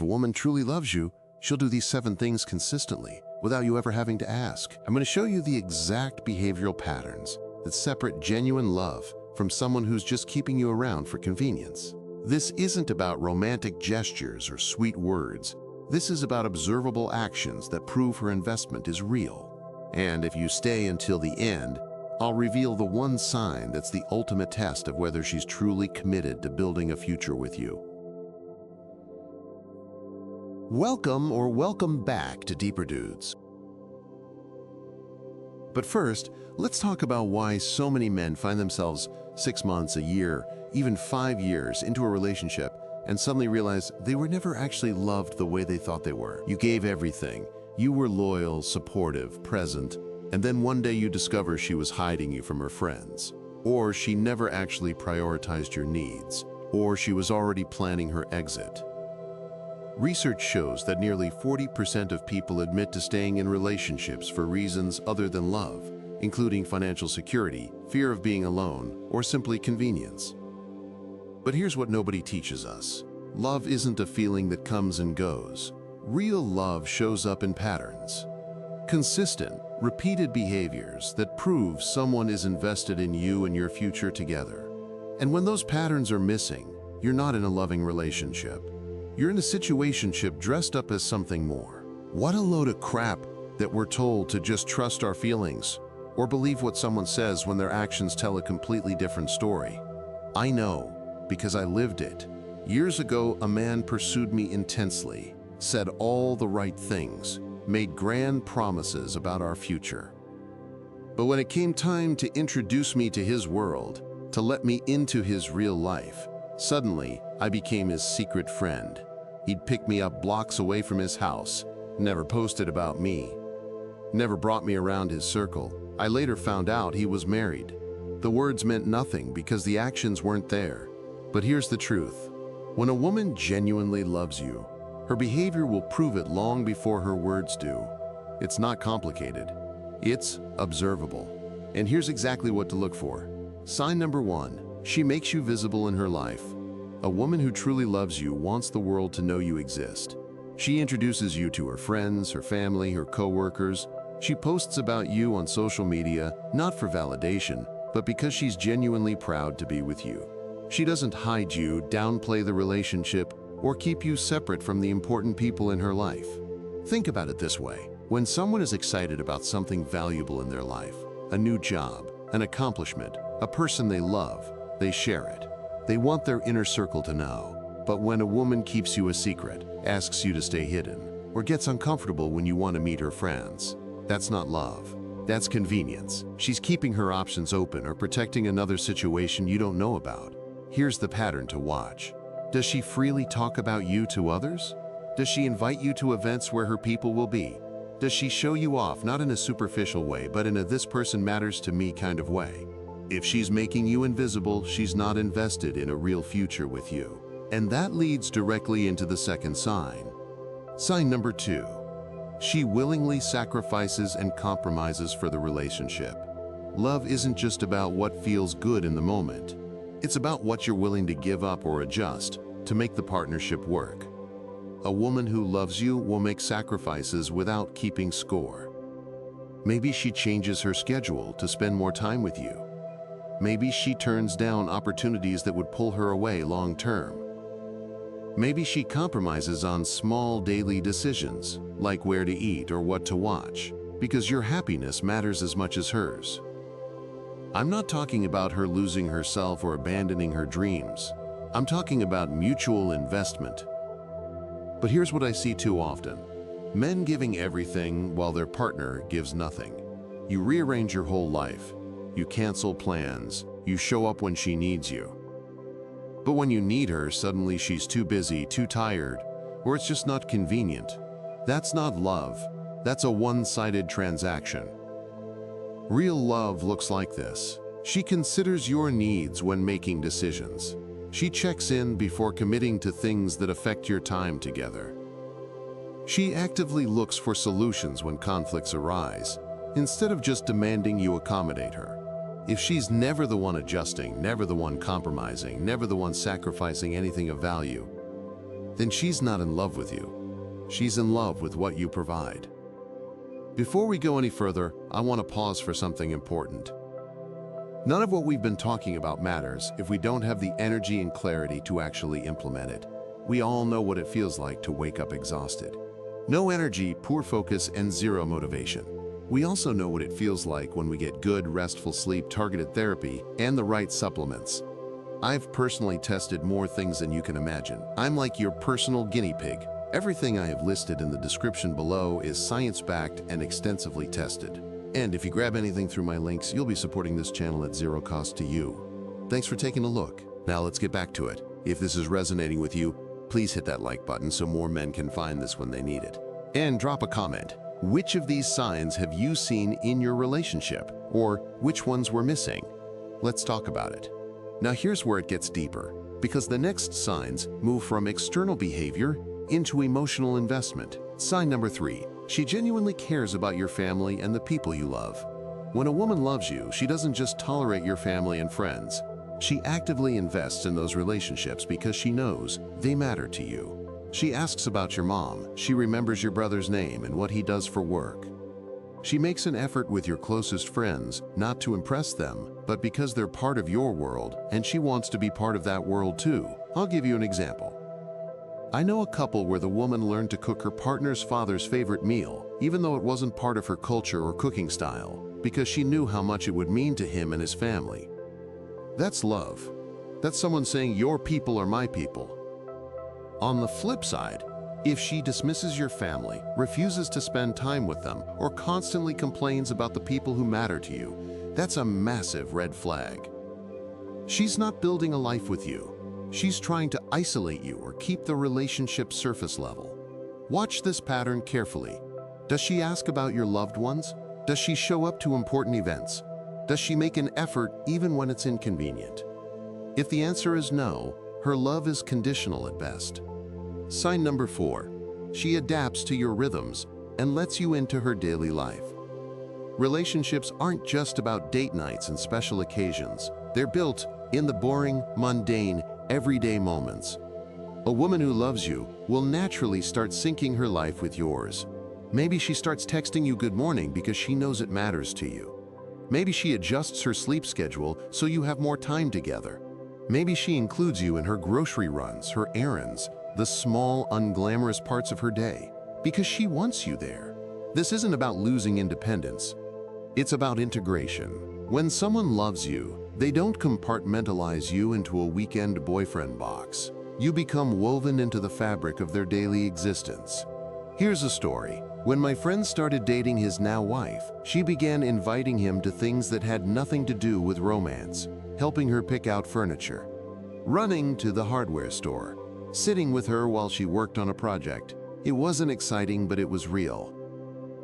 If a woman truly loves you, she'll do these 7 things consistently without you ever having to ask. I'm going to show you the exact behavioral patterns that separate genuine love from someone who's just keeping you around for convenience. This isn't about romantic gestures or sweet words. This is about observable actions that prove her investment is real. And if you stay until the end, I'll reveal the one sign that's the ultimate test of whether she's truly committed to building a future with you. Welcome back to Deeper Dudes. But first, let's talk about why so many men find themselves 6 months, a year, even 5 years into a relationship and suddenly realize they were never actually loved the way they thought they were. You gave everything. You were loyal, supportive, present, and then one day you discover she was hiding you from her friends, or she never actually prioritized your needs, or she was already planning her exit. Research shows that nearly 40% of people admit to staying in relationships for reasons other than love, including financial security, fear of being alone, or simply convenience. But here's what nobody teaches us. Love isn't a feeling that comes and goes. Real love shows up in patterns. Consistent, repeated behaviors that prove someone is invested in you and your future together. And when those patterns are missing, you're not in a loving relationship. You're in a situationship dressed up as something more. What a load of crap that we're told to just trust our feelings or believe what someone says when their actions tell a completely different story. I know, because I lived it. Years ago, a man pursued me intensely, said all the right things, made grand promises about our future. But when it came time to introduce me to his world, to let me into his real life, suddenly I became his secret friend. He'd pick me up blocks away from his house, never posted about me, never brought me around his circle. I later found out he was married. The words meant nothing because the actions weren't there. But here's the truth. When a woman genuinely loves you, her behavior will prove it long before her words do. It's not complicated. It's observable. And here's exactly what to look for. Sign number 1, she makes you visible in her life. A woman who truly loves you wants the world to know you exist. She introduces you to her friends, her family, her coworkers. She posts about you on social media, not for validation, but because she's genuinely proud to be with you. She doesn't hide you, downplay the relationship, or keep you separate from the important people in her life. Think about it this way. When someone is excited about something valuable in their life, a new job, an accomplishment, a person they love, they share it. They want their inner circle to know. But when a woman keeps you a secret, asks you to stay hidden, or gets uncomfortable when you want to meet her friends, that's not love. That's convenience. She's keeping her options open or protecting another situation you don't know about. Here's the pattern to watch. Does she freely talk about you to others? Does she invite you to events where her people will be? Does she show you off, not in a superficial way, but in a "this person matters to me" kind of way? If she's making you invisible, she's not invested in a real future with you. And that leads directly into the second sign. Sign number 2. She willingly sacrifices and compromises for the relationship. Love isn't just about what feels good in the moment. It's about what you're willing to give up or adjust to make the partnership work. A woman who loves you will make sacrifices without keeping score. Maybe she changes her schedule to spend more time with you. Maybe she turns down opportunities that would pull her away long term. Maybe she compromises on small daily decisions, like where to eat or what to watch, because your happiness matters as much as hers. I'm not talking about her losing herself or abandoning her dreams. I'm talking about mutual investment. But here's what I see too often. Men giving everything while their partner gives nothing. You rearrange your whole life. You cancel plans. You show up when she needs you. But when you need her, suddenly she's too busy, too tired, or it's just not convenient. That's not love. That's a one-sided transaction. Real love looks like this. She considers your needs when making decisions. She checks in before committing to things that affect your time together. She actively looks for solutions when conflicts arise, instead of just demanding you accommodate her. If she's never the one adjusting, never the one compromising, never the one sacrificing anything of value, then she's not in love with you. She's in love with what you provide. Before we go any further, I want to pause for something important. None of what we've been talking about matters if we don't have the energy and clarity to actually implement it. We all know what it feels like to wake up exhausted. No energy, poor focus, and zero motivation. We also know what it feels like when we get good, restful sleep, targeted therapy, and the right supplements. I've personally tested more things than you can imagine. I'm like your personal guinea pig. Everything I have listed in the description below is science-backed and extensively tested. And if you grab anything through my links, you'll be supporting this channel at zero cost to you. Thanks for taking a look. Now let's get back to it. If this is resonating with you, please hit that like button so more men can find this when they need it. And drop a comment. Which of these signs have you seen in your relationship? Or which ones were missing? Let's talk about it. Now here's where it gets deeper, because the next signs move from external behavior into emotional investment. Sign number 3. She genuinely cares about your family and the people you love. When a woman loves you, she doesn't just tolerate your family and friends. She actively invests in those relationships because she knows they matter to you. She asks about your mom. She remembers your brother's name and what he does for work. She makes an effort with your closest friends, not to impress them, but because they're part of your world and she wants to be part of that world too. I'll give you an example. I know a couple where the woman learned to cook her partner's father's favorite meal, even though it wasn't part of her culture or cooking style, because she knew how much it would mean to him and his family. That's love. That's someone saying, your people are my people. On the flip side, if she dismisses your family, refuses to spend time with them, or constantly complains about the people who matter to you, that's a massive red flag. She's not building a life with you. She's trying to isolate you or keep the relationship surface level. Watch this pattern carefully. Does she ask about your loved ones? Does she show up to important events? Does she make an effort even when it's inconvenient? If the answer is no, her love is conditional at best. Sign number 4. She adapts to your rhythms and lets you into her daily life. Relationships aren't just about date nights and special occasions. They're built in the boring, mundane, everyday moments. A woman who loves you will naturally start syncing her life with yours. Maybe she starts texting you good morning because she knows it matters to you. Maybe she adjusts her sleep schedule so you have more time together. Maybe she includes you in her grocery runs, her errands, the small, unglamorous parts of her day, because she wants you there. This isn't about losing independence. It's about integration. When someone loves you, they don't compartmentalize you into a weekend boyfriend box. You become woven into the fabric of their daily existence. Here's a story. When my friend started dating his now wife, she began inviting him to things that had nothing to do with romance, helping her pick out furniture, running to the hardware store, sitting with her while she worked on a project. It wasn't exciting, but it was real.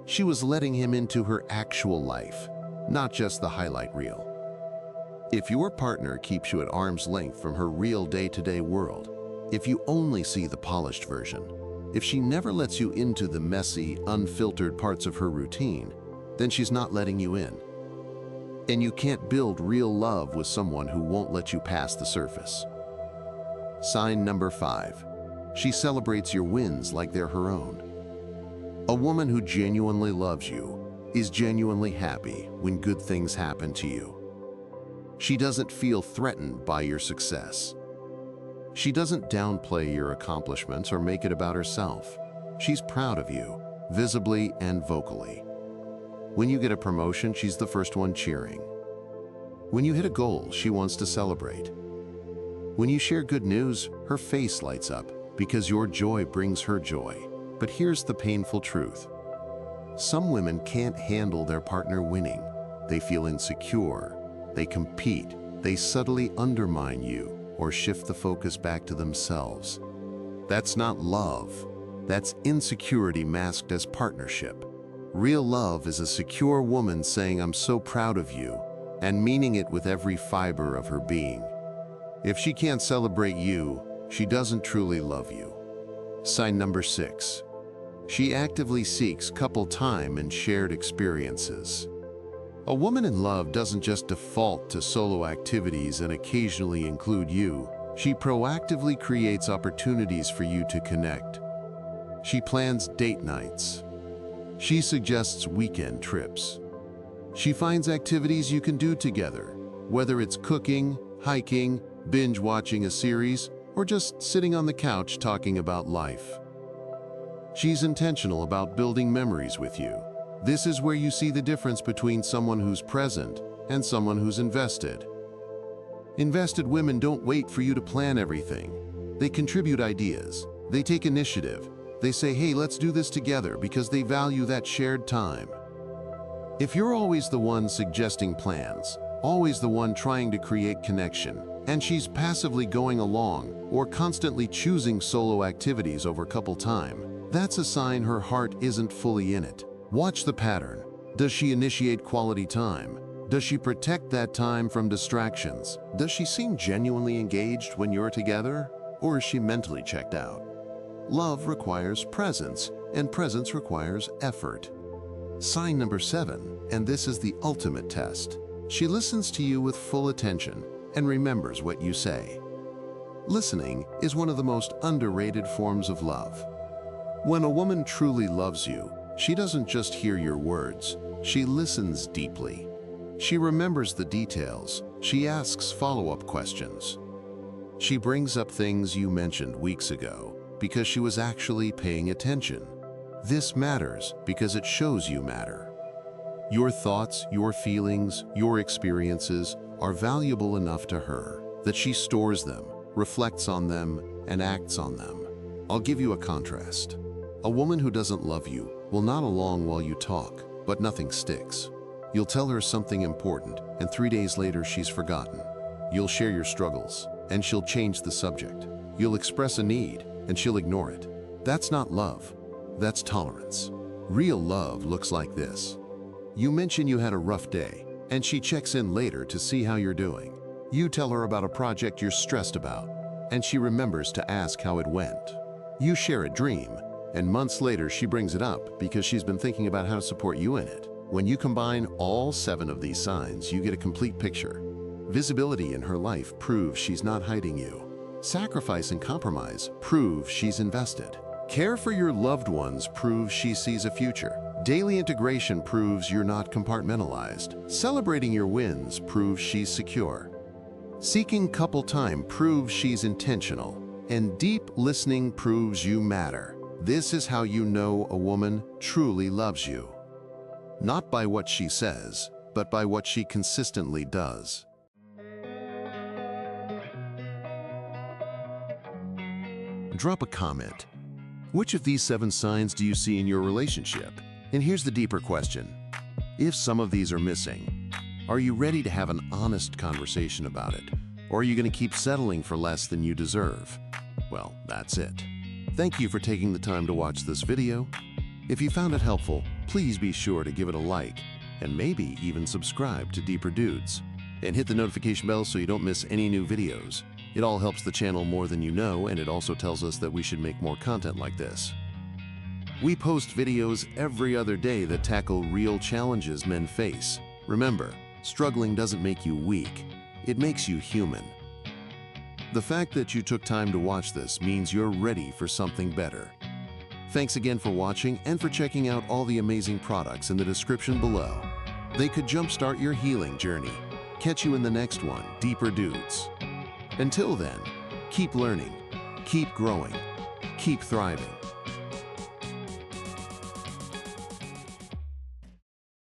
She was letting him into her actual life, not just the highlight reel. If your partner keeps you at arm's length from her real day-to-day world, if you only see the polished version, if she never lets you into the messy, unfiltered parts of her routine, then she's not letting you in. And you can't build real love with someone who won't let you past the surface. Sign number 5. She celebrates your wins like they're her own. A woman who genuinely loves you is genuinely happy when good things happen to you. She doesn't feel threatened by your success. She doesn't downplay your accomplishments or make it about herself. She's proud of you, visibly and vocally. When you get a promotion, she's the first one cheering. When you hit a goal, she wants to celebrate. When you share good news, her face lights up because your joy brings her joy. But here's the painful truth. Some women can't handle their partner winning. They feel insecure. They compete. They subtly undermine you or shift the focus back to themselves. That's not love. That's insecurity masked as partnership. Real love is a secure woman saying, "I'm so proud of you," and meaning it with every fiber of her being. If she can't celebrate you, she doesn't truly love you. Sign number 6. She actively seeks couple time and shared experiences. A woman in love doesn't just default to solo activities and occasionally include you. She proactively creates opportunities for you to connect. She plans date nights. She suggests weekend trips. She finds activities you can do together, whether it's cooking, hiking, binge watching a series, or just sitting on the couch talking about life. She's intentional about building memories with you. This is where you see the difference between someone who's present and someone who's invested. Invested women don't wait for you to plan everything. They contribute ideas. They take initiative. They say, hey, let's do this together, because they value that shared time. If you're always the one suggesting plans, always the one trying to create connection, and she's passively going along or constantly choosing solo activities over couple time, that's a sign her heart isn't fully in it. Watch the pattern. Does she initiate quality time? Does she protect that time from distractions? Does she seem genuinely engaged when you're together? Or is she mentally checked out? Love requires presence, and presence requires effort. Sign number 7, and this is the ultimate test. She listens to you with full attention and remembers what you say. Listening is one of the most underrated forms of love. When a woman truly loves you, she doesn't just hear your words, she listens deeply. She remembers the details. She asks follow-up questions. She brings up things you mentioned weeks ago because she was actually paying attention. This matters because it shows you matter. Your thoughts, your feelings, your experiences are valuable enough to her that she stores them, reflects on them, and acts on them. I'll give you a contrast. A woman who doesn't love you will nod along while you talk, but nothing sticks. You'll tell her something important, and 3 days later she's forgotten. You'll share your struggles, and she'll change the subject. You'll express a need, and she'll ignore it. That's not love. That's tolerance. Real love looks like this. You mention you had a rough day, and she checks in later to see how you're doing. You tell her about a project you're stressed about, and she remembers to ask how it went. You share a dream, and months later she brings it up because she's been thinking about how to support you in it. When you combine all 7 of these signs, you get a complete picture. Visibility in her life proves she's not hiding you. Sacrifice and compromise prove she's invested. Care for your loved ones proves she sees a future. Daily integration proves you're not compartmentalized. Celebrating your wins proves she's secure. Seeking couple time proves she's intentional. And deep listening proves you matter. This is how you know a woman truly loves you. Not by what she says, but by what she consistently does. Drop a comment. Which of these 7 signs do you see in your relationship? And here's the deeper question. If some of these are missing, are you ready to have an honest conversation about it? Or are you going to keep settling for less than you deserve? Well, that's it. Thank you for taking the time to watch this video. If you found it helpful, please be sure to give it a like and maybe even subscribe to Deeper Dudes. And hit the notification bell so you don't miss any new videos. It all helps the channel more than you know, and it also tells us that we should make more content like this. We post videos every other day that tackle real challenges men face. Remember, struggling doesn't make you weak, it makes you human. The fact that you took time to watch this means you're ready for something better. Thanks again for watching and for checking out all the amazing products in the description below. They could jumpstart your healing journey. Catch you in the next one, Deeper Dudes. Until then, keep learning, keep growing, keep thriving.